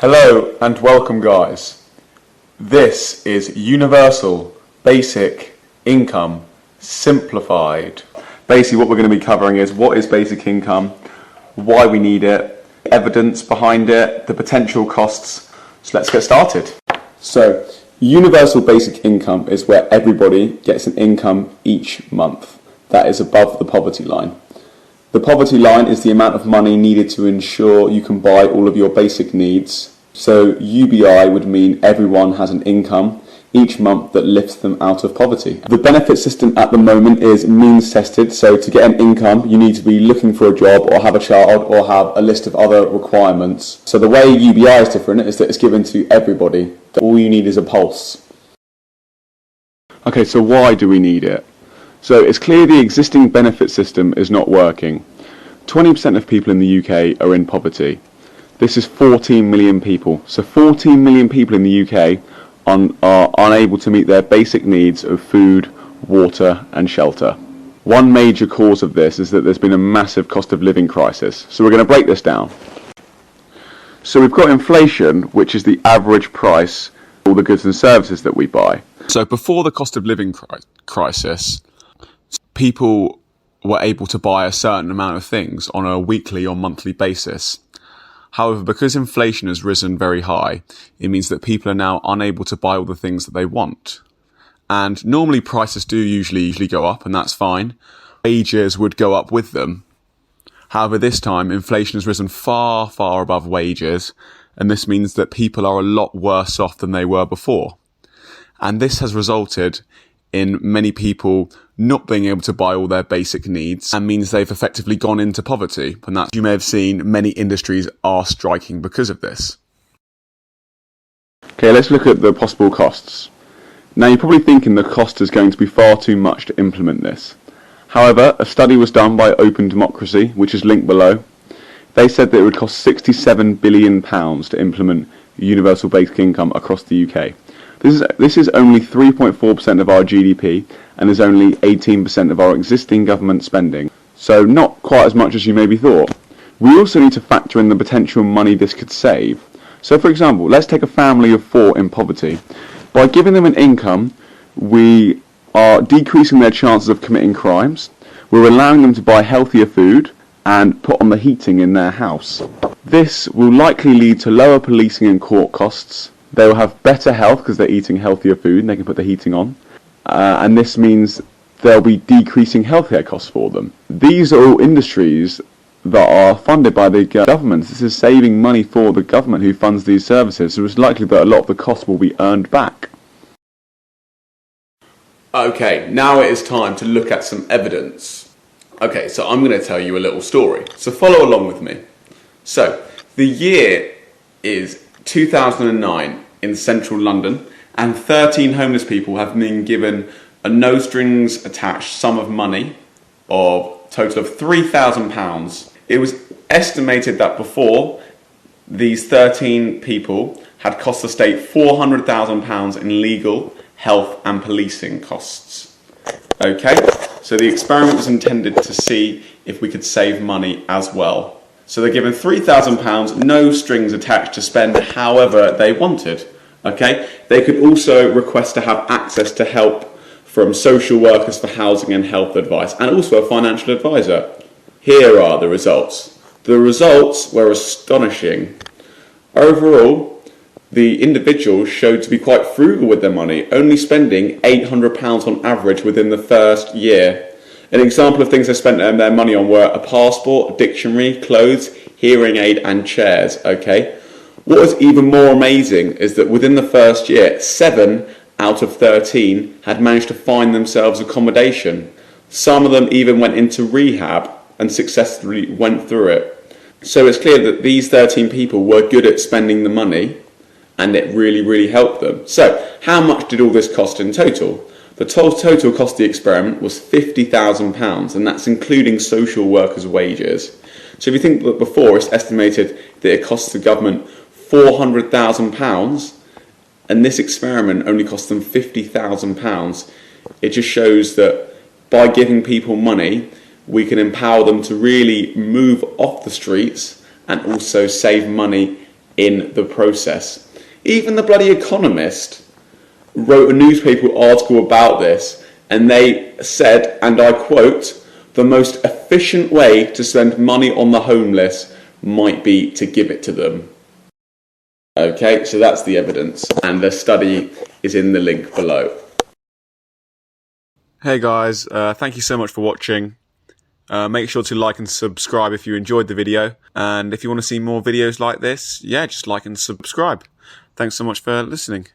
Hello and welcome, guys. This is Universal Basic Income Simplified. Basically what we're going to be covering is what is basic income, why we need it, evidence behind it, the potential costs. So let's get started. So universal basic income is where everybody gets an income each month that is above the poverty line. The poverty line is the amount of money needed to ensure you can buy all of your basic needs. So UBI would mean everyone has an income each month that lifts them out of poverty. The benefit system at the moment is means tested, so to get an income you need to be looking for a job or have a child or have a list of other requirements. So the way UBI is different is that it's given to everybody. All you need is a pulse. Okay, so why do we need it? So it's clear the existing benefit system is not working. 20% of people in the UK are in poverty. This is 14 million people. So 14 million people in the UK are unable to meet their basic needs of food, water and shelter. One major cause of this is that there's been a massive cost of living crisis. So we're going to break this down. So we've got inflation, which is the average price for all the goods and services that we buy. So before the cost of living crisis, people were able to buy a certain amount of things on a weekly or monthly basis. However, because inflation has risen very high, it means that people are now unable to buy all the things that they want. And normally prices do usually go up, and that's fine. Wages would go up with them. However, this time inflation has risen far, far above wages, and this means that people are a lot worse off than they were before. And this has resulted in many people not being able to buy all their basic needs and means they've effectively gone into poverty. And that, you may have seen, many industries are striking because of this. Okay, let's look at the possible costs. Now you're probably thinking the cost is going to be far too much to implement this. However, a study was done by Open Democracy, which is linked below. They said that it would cost £67 billion to implement universal basic income across the UK. This is only 3.4% of our GDP and is only 18% of our existing government spending, so not quite as much as you maybe thought. We also need to factor in the potential money this could save. So for example, let's take a family of 4 in poverty. By giving them an income, we are decreasing their chances of committing crimes, we're allowing them to buy healthier food and put on the heating in their house. This will likely lead to lower policing and court costs. They will have better health because they're eating healthier food and they can put the heating on. And this means there'll be decreasing healthcare costs for them. These are all industries that are funded by the government. This is saving money for the government who funds these services. So it's likely that a lot of the cost will be earned back. Okay, now it is time to look at some evidence. Okay, so I'm going to tell you a little story. So follow along with me. So the year is 2009 in central London, and 13 homeless people have been given a no strings attached sum of money of a total of £3,000. It was estimated that before, these 13 people had cost the state £400,000 in legal, health and policing costs. Okay, so the experiment was intended to see if we could save money as well. So they're given £3,000, no strings attached, to spend however they wanted. Okay, they could also request to have access to help from social workers for housing and health advice, and also a financial advisor. Here are the results. The results were astonishing. Overall, the individuals showed to be quite frugal with their money, only spending £800 on average within the first year. An example of things they spent their money on were a passport, a dictionary, clothes, hearing aid and chairs. Okay. What was even more amazing is that within the first year, 7 out of 13 had managed to find themselves accommodation. Some of them even went into rehab and successfully went through it. So it's clear that these 13 people were good at spending the money, and it really helped them. So how much did all this cost in total? The total cost of the experiment was £50,000, and that's including social workers' wages. So if you think that before, it's estimated that it costs the government £400,000, and this experiment only cost them £50,000. It just shows that by giving people money, we can empower them to really move off the streets and also save money in the process. Even the bloody Economist wrote a newspaper article about this, and they said, and I quote, "The most efficient way to spend money on the homeless might be to give it to them." Okay, so that's the evidence, and the study is in the link below. Hey guys, thank you so much for watching. Make sure to like and subscribe if you enjoyed the video, and if you want to see more videos like this, yeah, just like and subscribe. Thanks so much for listening.